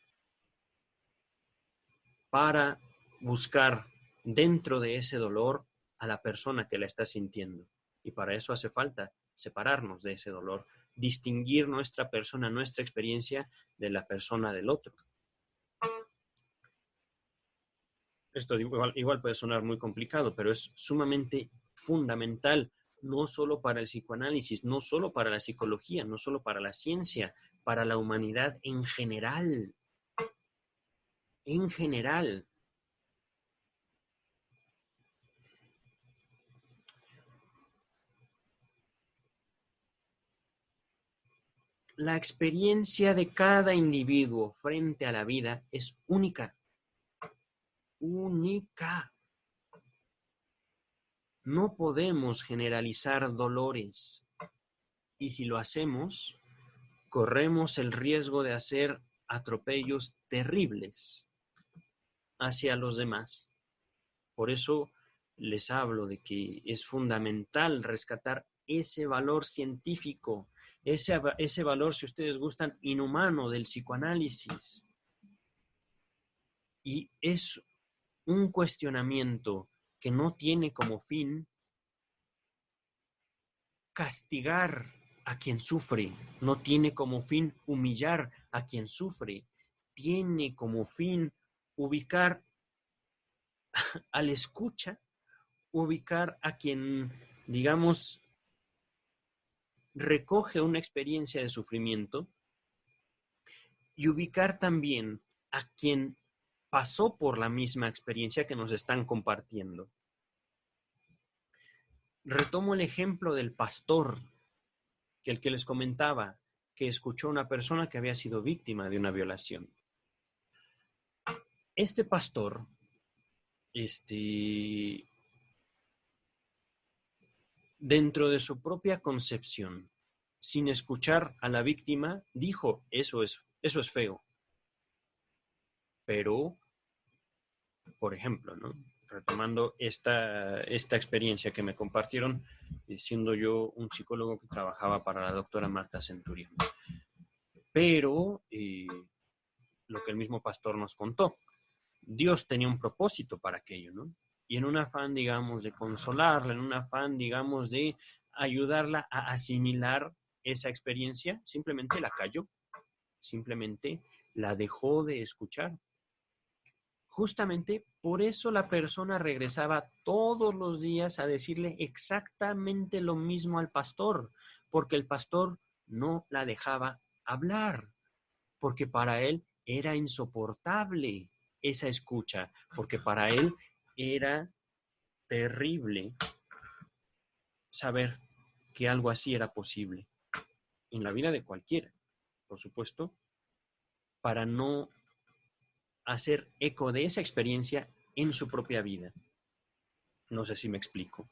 para buscar dentro de ese dolor a la persona que la está sintiendo. Y para eso hace falta separarnos de ese dolor, distinguir nuestra persona, nuestra experiencia de la persona del otro. Esto igual puede sonar muy complicado, pero es sumamente fundamental no solo para el psicoanálisis, no solo para la psicología, no solo para la ciencia, para la humanidad en general. En general. La experiencia de cada individuo frente a la vida es única. Única. No podemos generalizar dolores. Y si lo hacemos, corremos el riesgo de hacer atropellos terribles hacia los demás. Por eso les hablo de que es fundamental rescatar ese valor científico, ese valor, si ustedes gustan, inhumano del psicoanálisis. Y es un cuestionamiento que no tiene como fin castigar a quien sufre, no tiene como fin humillar a quien sufre, tiene como fin ubicar al escucha, ubicar a quien, digamos, recoge una experiencia de sufrimiento y ubicar también a quien pasó por la misma experiencia que nos están compartiendo. Retomo el ejemplo del pastor, que el que les comentaba, que escuchó a una persona que había sido víctima de una violación. Este pastor, dentro de su propia concepción, sin escuchar a la víctima, dijo, eso es feo. Pero, por ejemplo, ¿no? Retomando esta experiencia que me compartieron, siendo yo un psicólogo que trabajaba para la doctora Marta Centurión. Pero, lo que el mismo pastor nos contó, Dios tenía un propósito para aquello, ¿no? Y en un afán, digamos, de consolarla, en un afán, digamos, de ayudarla a asimilar esa experiencia, simplemente la calló, simplemente la dejó de escuchar. Justamente por eso la persona regresaba todos los días a decirle exactamente lo mismo al pastor, porque el pastor no la dejaba hablar, porque para él era insoportable esa escucha, porque para él era terrible saber que algo así era posible en la vida de cualquiera, por supuesto, para no hacer eco de esa experiencia en su propia vida. No sé si me explico.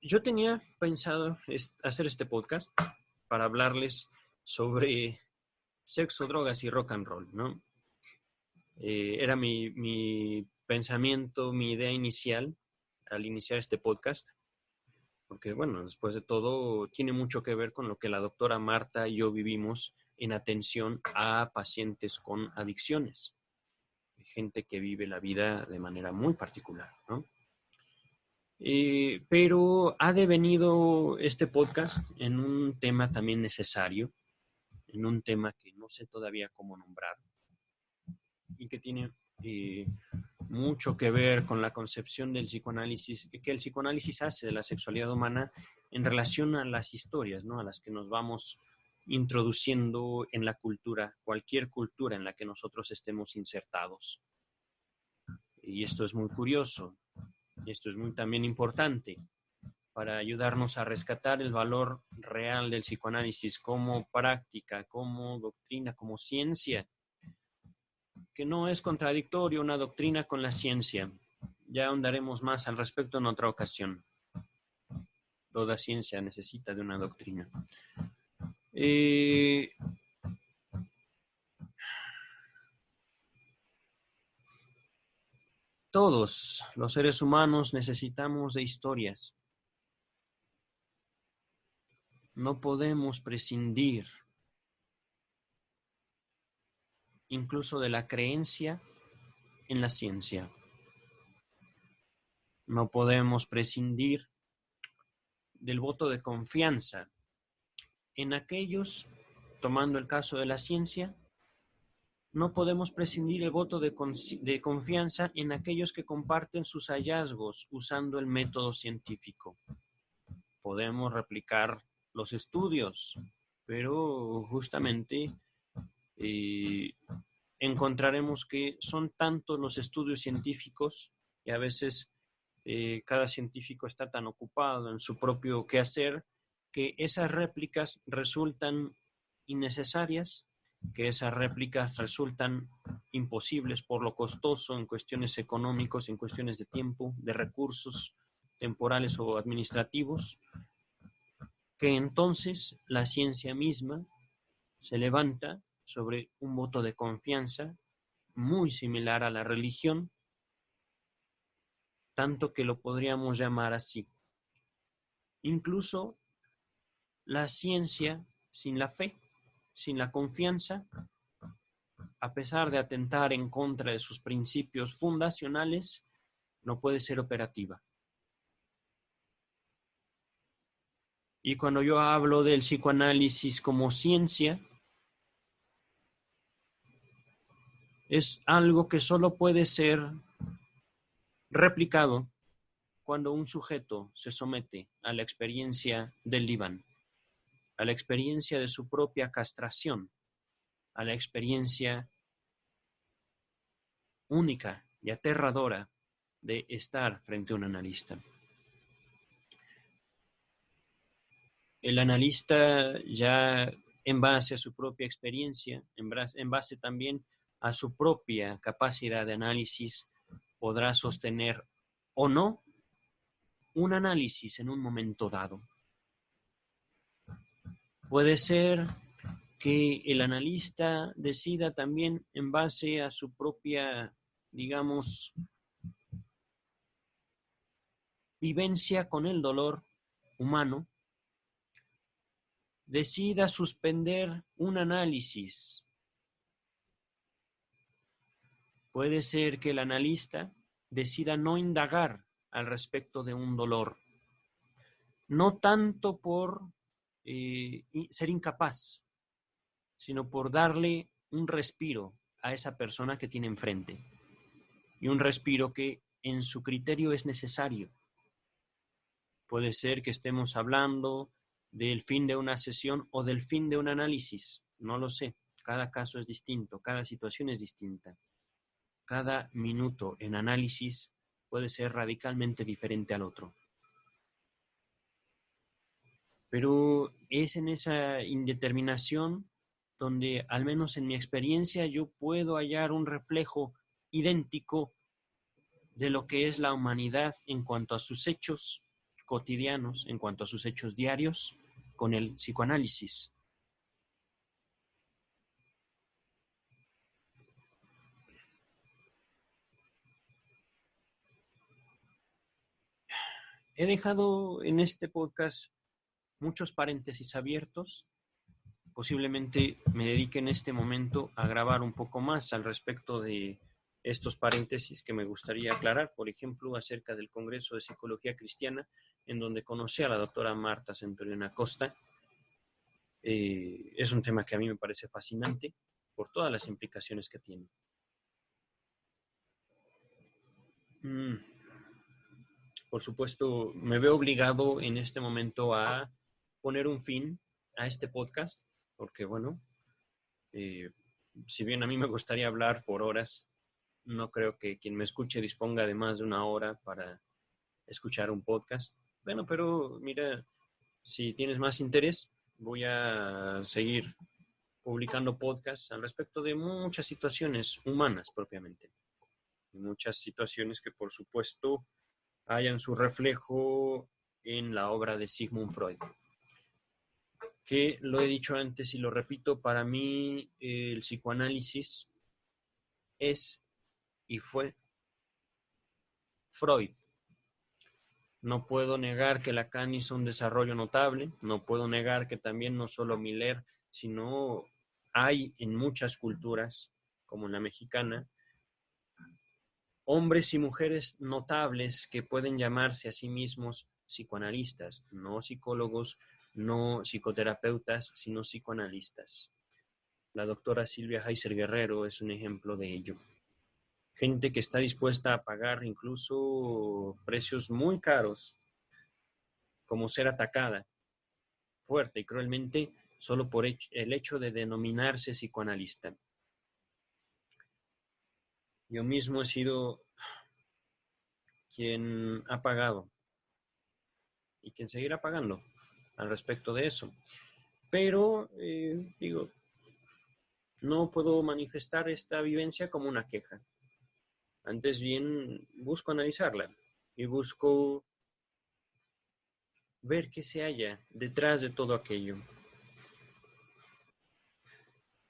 Yo tenía pensado hacer este podcast para hablarles sobre sexo, drogas y rock and roll, ¿no? Era mi pensamiento, mi idea inicial al iniciar este podcast, porque, bueno, después de todo, tiene mucho que ver con lo que la doctora Marta y yo vivimos en atención a pacientes con adicciones, gente que vive la vida de manera muy particular, ¿no? Pero ha devenido este podcast en un tema también necesario, en un tema que no sé todavía cómo nombrar y que tiene mucho que ver con la concepción del psicoanálisis, que el psicoanálisis hace de la sexualidad humana en relación a las historias, ¿no? A las que nos vamos introduciendo en la cultura, cualquier cultura en la que nosotros estemos insertados. Y esto es muy curioso, y esto es muy también importante para ayudarnos a rescatar el valor real del psicoanálisis como práctica, como doctrina, como ciencia, que no es contradictorio una doctrina con la ciencia. Ya ahondaremos más al respecto en otra ocasión. Toda ciencia necesita de una doctrina. Todos los seres humanos necesitamos de historias. No podemos prescindir incluso de la creencia en la ciencia. No podemos prescindir del voto de confianza en aquellos, tomando el caso de la ciencia, no podemos prescindir el voto de confianza en aquellos que comparten sus hallazgos usando el método científico. Podemos replicar los estudios, pero justamente encontraremos que son tantos los estudios científicos y a veces cada científico está tan ocupado en su propio quehacer que esas réplicas resultan innecesarias, que esas réplicas resultan imposibles por lo costoso en cuestiones económicas, en cuestiones de tiempo, de recursos temporales o administrativos, que entonces la ciencia misma se levanta sobre un voto de confianza muy similar a la religión, tanto que lo podríamos llamar así. Incluso la ciencia sin la fe, sin la confianza, a pesar de atentar en contra de sus principios fundacionales, no puede ser operativa. Y cuando yo hablo del psicoanálisis como ciencia, es algo que solo puede ser replicado cuando un sujeto se somete a la experiencia del diván, a la experiencia de su propia castración, a la experiencia única y aterradora de estar frente a un analista. El analista ya en base a su propia experiencia, en base también a su propia capacidad de análisis, podrá sostener o no un análisis en un momento dado. Puede ser que el analista decida también en base a su propia, digamos, vivencia con el dolor humano, decida suspender un análisis. Puede ser que el analista decida no indagar al respecto de un dolor, no tanto por ser incapaz, sino por darle un respiro a esa persona que tiene enfrente, y un respiro que en su criterio es necesario. Puede ser que estemos hablando del fin de una sesión o del fin de un análisis, no lo sé, cada caso es distinto, cada situación es distinta. Cada minuto en análisis puede ser radicalmente diferente al otro. Pero es en esa indeterminación donde, al menos en mi experiencia, yo puedo hallar un reflejo idéntico de lo que es la humanidad en cuanto a sus hechos cotidianos, en cuanto a sus hechos diarios, con el psicoanálisis. He dejado en este podcast muchos paréntesis abiertos. Posiblemente me dedique en este momento a grabar un poco más al respecto de estos paréntesis que me gustaría aclarar, por ejemplo, acerca del Congreso de Psicología Cristiana, en donde conocí a la doctora Marta Centurión Acosta. Es un tema que a mí me parece fascinante por todas las implicaciones que tiene. Por supuesto, me veo obligado en este momento a poner un fin a este podcast, porque bueno, si bien a mí me gustaría hablar por horas, no creo que quien me escuche disponga de más de una hora para escuchar un podcast. Bueno, pero mira, si tienes más interés, voy a seguir publicando podcasts al respecto de muchas situaciones humanas propiamente. Muchas situaciones que por supuesto hayan su reflejo en la obra de Sigmund Freud. Que lo he dicho antes y lo repito, para mí el psicoanálisis es y fue Freud. No puedo negar que Lacan hizo un desarrollo notable, no puedo negar que también no solo Miller, sino hay en muchas culturas, como en la mexicana, hombres y mujeres notables que pueden llamarse a sí mismos psicoanalistas, no psicólogos, no psicoterapeutas, sino psicoanalistas. La doctora Silvia Heiser Guerrero es un ejemplo de ello. Gente que está dispuesta a pagar incluso precios muy caros, como ser atacada fuerte y cruelmente solo por el hecho de denominarse psicoanalista. Yo mismo he sido quien ha pagado y quien seguirá pagando al respecto de eso. Pero, no puedo manifestar esta vivencia como una queja. Antes bien, busco analizarla y busco ver qué se halla detrás de todo aquello.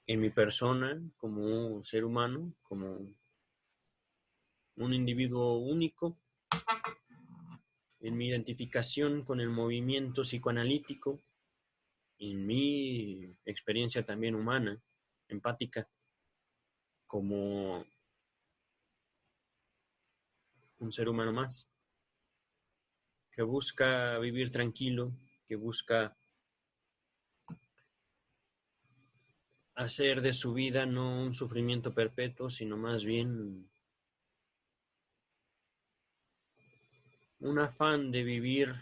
En mi persona, como ser humano, como un individuo único, en mi identificación con el movimiento psicoanalítico, en mi experiencia también humana, empática, como un ser humano más, que busca vivir tranquilo, que busca hacer de su vida no un sufrimiento perpetuo, sino más bien un afán de vivir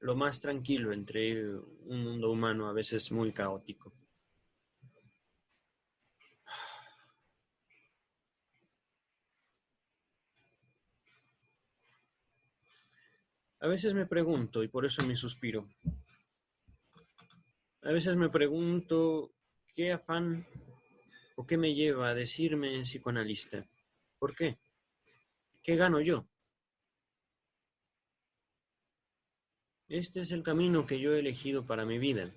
lo más tranquilo entre un mundo humano a veces muy caótico. A veces me pregunto, y por eso me suspiro, a veces me pregunto qué afán o qué me lleva a decirme psicoanalista. ¿Por qué? ¿Qué gano yo? Este es el camino que yo he elegido para mi vida.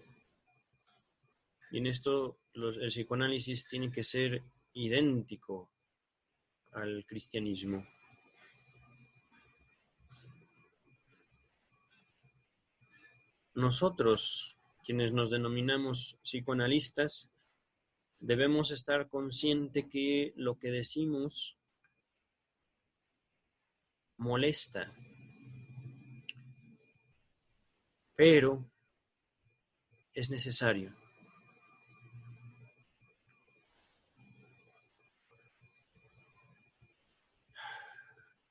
Y en esto el psicoanálisis tiene que ser idéntico al cristianismo. Nosotros, quienes nos denominamos psicoanalistas, debemos estar conscientes que lo que decimos molesta, pero es necesario.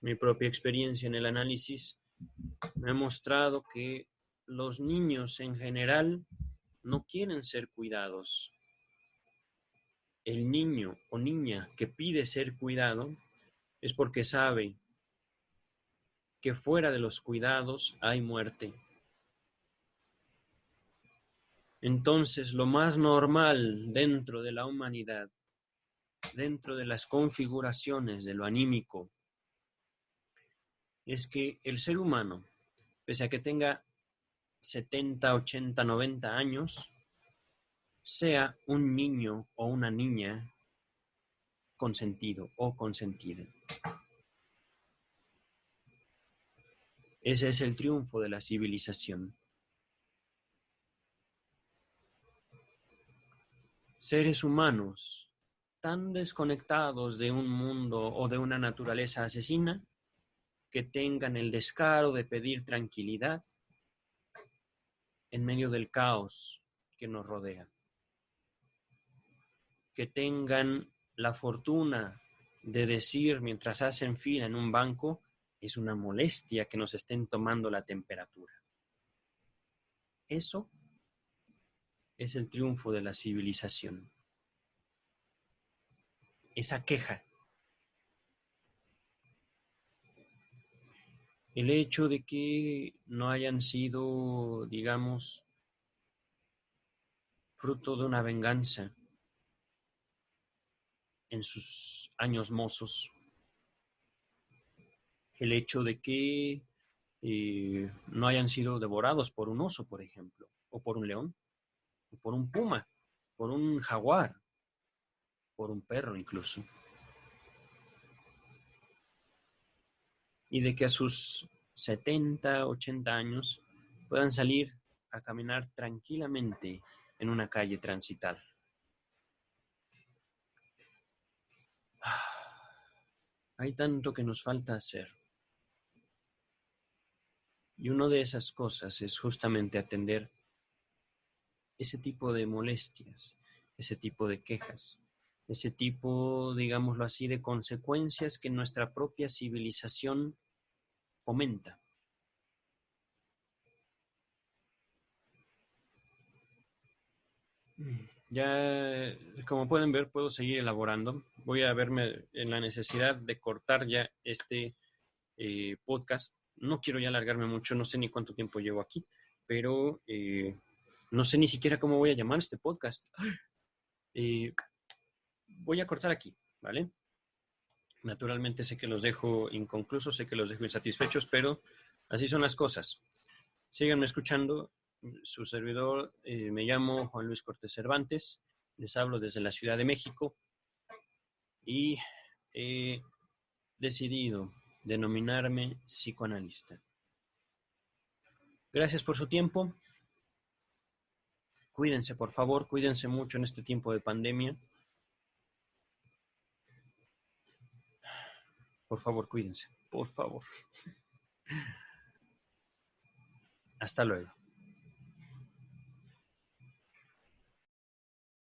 Mi propia experiencia en el análisis me ha mostrado que los niños en general no quieren ser cuidados. El niño o niña que pide ser cuidado es porque sabe que fuera de los cuidados hay muerte. Entonces, lo más normal dentro de la humanidad, dentro de las configuraciones de lo anímico, es que el ser humano, pese a que tenga 70, 80, 90 años, sea un niño o una niña consentido o consentida. Ese es el triunfo de la civilización. Seres humanos tan desconectados de un mundo o de una naturaleza asesina que tengan el descaro de pedir tranquilidad en medio del caos que nos rodea. Que tengan la fortuna de decir mientras hacen fila en un banco, es una molestia que nos estén tomando la temperatura. Eso es el triunfo de la civilización. Esa queja. El hecho de que no hayan sido, digamos, fruto de una venganza en sus años mozos. El hecho de que no hayan sido devorados por un oso, por ejemplo, o por un león, o por un puma, por un jaguar, por un perro incluso. Y de que a sus 70, 80 años puedan salir a caminar tranquilamente en una calle transitada. Hay tanto que nos falta hacer. Y una de esas cosas es justamente atender ese tipo de molestias, ese tipo de quejas, ese tipo, digámoslo así, de consecuencias que nuestra propia civilización fomenta. Ya, como pueden ver, puedo seguir elaborando. Voy a verme en la necesidad de cortar ya este podcast. No quiero ya alargarme mucho, no sé ni cuánto tiempo llevo aquí, pero no sé ni siquiera cómo voy a llamar este podcast. Eh, Voy a cortar aquí, ¿vale? Naturalmente sé que los dejo inconclusos, sé que los dejo insatisfechos, pero así son las cosas. Síganme escuchando. Su servidor, me llamo Juan Luis Cortés Cervantes, les hablo desde la Ciudad de México y he decidido denominarme psicoanalista. Gracias por su tiempo. Cuídense, por favor, cuídense mucho en este tiempo de pandemia. Por favor, cuídense, por favor. Hasta luego.